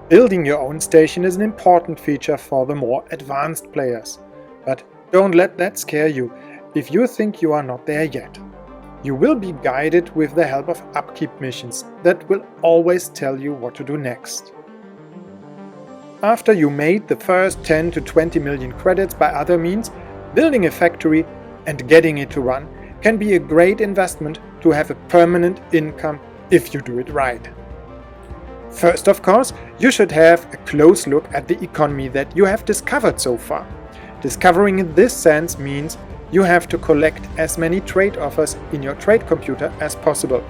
Building your own station is an important feature for the more advanced players, but don't let that scare you if you think you are not there yet. You will be guided with the help of upkeep missions that will always tell you what to do next. After you made the first 10 to 20 million credits by other means, building a factory and getting it to run can be a great investment to have a permanent income if you do it right. First, of course, you should have a close look at the economy that you have discovered so far. Discovering in this sense means you have to collect as many trade offers in your trade computer as possible.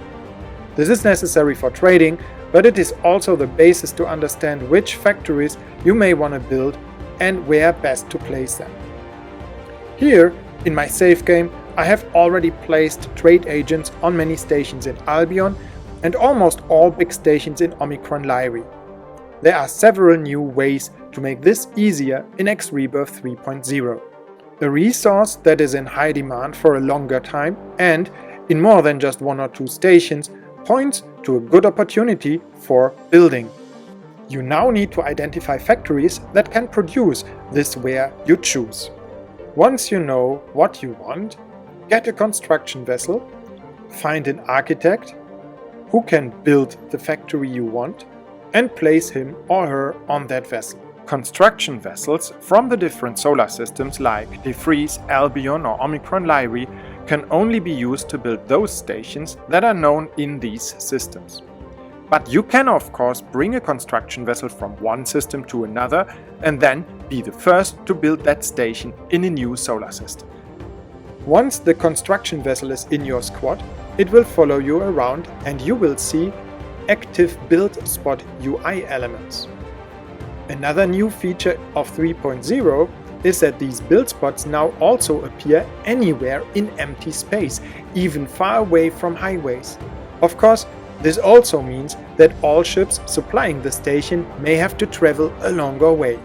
This is necessary for trading, but it is also the basis to understand which factories you may want to build and where best to place them. Here, in my save game, I have already placed trade agents on many stations in Albion and almost all big stations in Omicron Lyri. There are several new ways to make this easier in X Rebirth 3.0. A resource that is in high demand for a longer time and in more than just one or two stations points to a good opportunity for building. You now need to identify factories that can produce this ware you choose. Once you know what you want, get a construction vessel, find an architect who can build the factory you want, and place him or her on that vessel. Construction vessels from the different solar systems like De Vries, Albion or Omicron Lyri can only be used to build those stations that are known in these systems. But you can of course bring a construction vessel from one system to another and then be the first to build that station in a new solar system. Once the construction vessel is in your squad, it will follow you around and you will see active build spot UI elements. Another new feature of 3.0 is that these build spots now also appear anywhere in empty space, even far away from highways. Of course, this also means that all ships supplying the station may have to travel a longer way.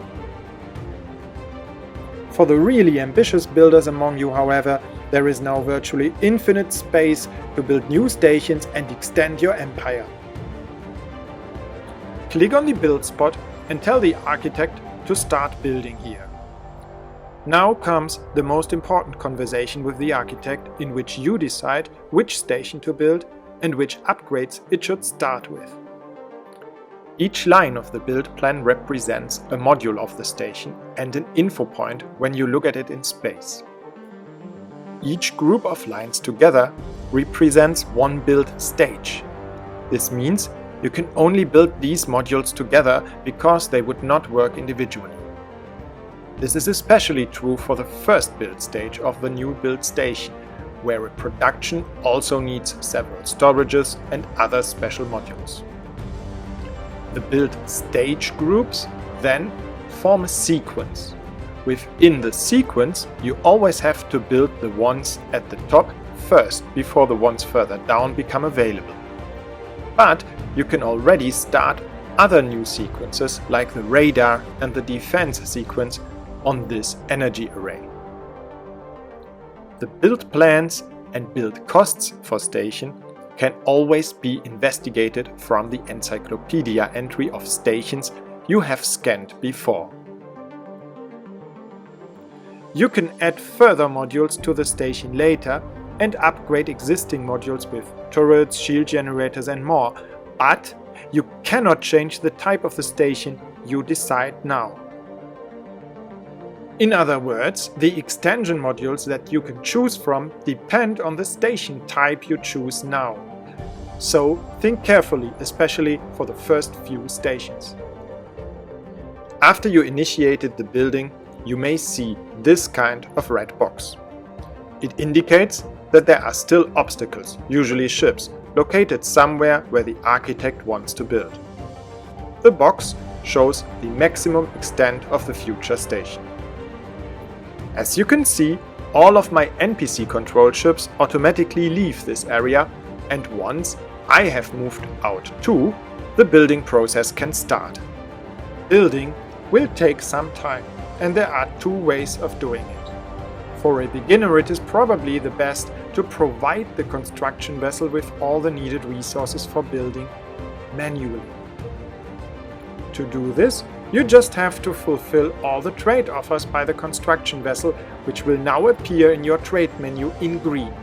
For the really ambitious builders among you, however, there is now virtually infinite space to build new stations and extend your empire. Click on the build spot and tell the architect to start building here. Now comes the most important conversation with the architect, in which you decide which station to build and which upgrades it should start with. Each line of the build plan represents a module of the station and an info point when you look at it in space. Each group of lines together represents one build stage. This means you can only build these modules together because they would not work individually. This is especially true for the first build stage of the new build station, where a production also needs several storages and other special modules. The build stage groups then form a sequence. Within the sequence, you always have to build the ones at the top first before the ones further down become available. But you can already start other new sequences like the radar and the defense sequence on this energy array. The build plans and build costs for station can always be investigated from the encyclopedia entry of stations you have scanned before. You can add further modules to the station later and upgrade existing modules with turrets, shield generators and more, but you cannot change the type of the station you decide now. In other words, the extension modules that you can choose from depend on the station type you choose now. So think carefully, especially for the first few stations. After you initiated the building, you may see this kind of red box. It indicates that there are still obstacles, usually ships, located somewhere where the architect wants to build. The box shows the maximum extent of the future station. As you can see, all of my NPC control ships automatically leave this area, and once I have moved out too, the building process can start. Building will take some time, and there are two ways of doing it. For a beginner, it is probably the best to provide the construction vessel with all the needed resources for building manually. To do this, you just have to fulfill all the trade offers by the construction vessel, which will now appear in your trade menu in green.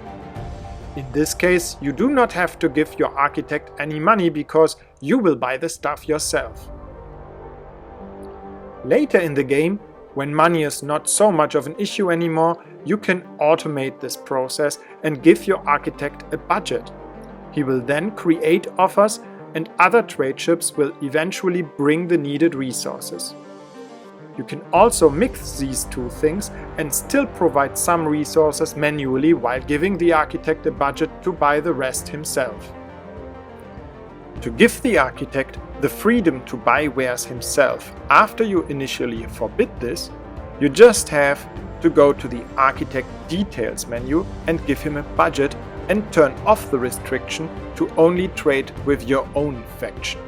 In this case, you do not have to give your architect any money because you will buy the stuff yourself. Later in the game, when money is not so much of an issue anymore, you can automate this process and give your architect a budget. He will then create offers, and other trade ships will eventually bring the needed resources. You can also mix these two things and still provide some resources manually while giving the architect a budget to buy the rest himself. To give the architect the freedom to buy wares himself after you initially forbid this, you just have to go to the Architect Details menu and give him a budget and turn off the restriction to only trade with your own faction.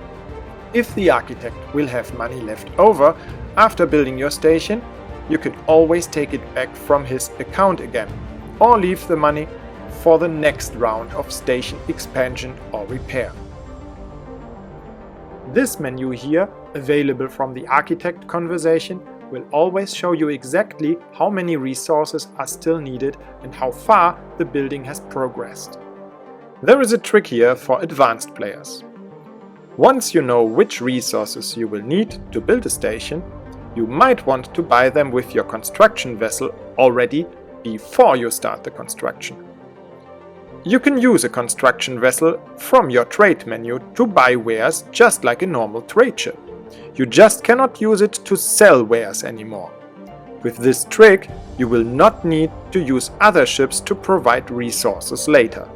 If the architect will have money left over after building your station, you can always take it back from his account again, or leave the money for the next round of station expansion or repair. This menu here, available from the architect conversation, will always show you exactly how many resources are still needed and how far the building has progressed. There is a trick here for advanced players. Once you know which resources you will need to build a station, you might want to buy them with your construction vessel already before you start the construction. You can use a construction vessel from your trade menu to buy wares just like a normal trade ship. You just cannot use it to sell wares anymore. With this trick, you will not need to use other ships to provide resources later.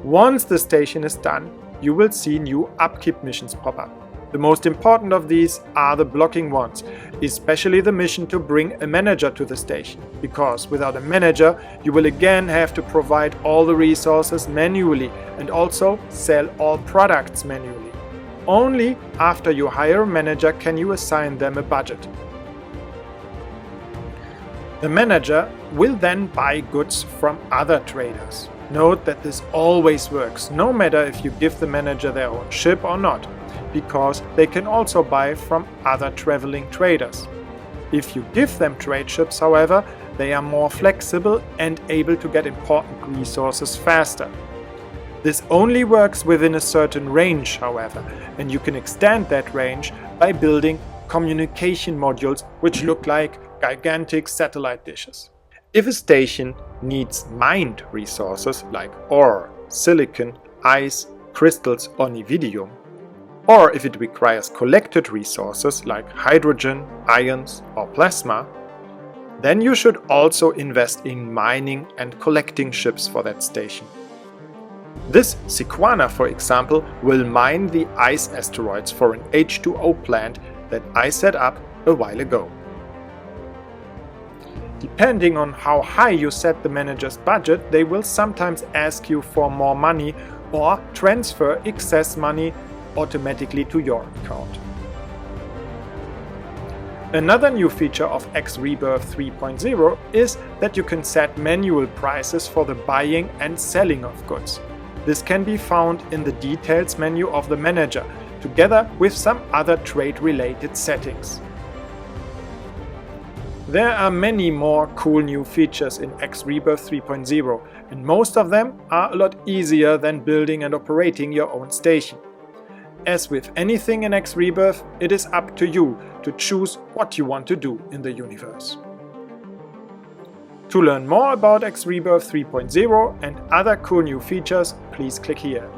Once the station is done, you will see new upkeep missions pop up. The most important of these are the blocking ones, especially the mission to bring a manager to the station, because without a manager you will again have to provide all the resources manually and also sell all products manually. Only after you hire a manager can you assign them a budget. The manager will then buy goods from other traders. Note that this always works, no matter if you give the manager their own ship or not, because they can also buy from other traveling traders. If you give them trade ships, however, they are more flexible and able to get important resources faster. This only works within a certain range, however, and you can extend that range by building communication modules which look like gigantic satellite dishes. If a station needs mined resources like ore, silicon, ice, crystals or nevidium, or if it requires collected resources like hydrogen, ions or plasma, then you should also invest in mining and collecting ships for that station. This Sequana, for example, will mine the ice asteroids for an H2O plant that I set up a while ago. Depending on how high you set the manager's budget, they will sometimes ask you for more money or transfer excess money automatically to your account. Another new feature of X Rebirth 3.0 is that you can set manual prices for the buying and selling of goods. This can be found in the details menu of the manager, together with some other trade-related settings. There are many more cool new features in X Rebirth 3.0, and most of them are a lot easier than building and operating your own station. As with anything in X Rebirth, it is up to you to choose what you want to do in the universe. To learn more about X Rebirth 3.0 and other cool new features, please click here.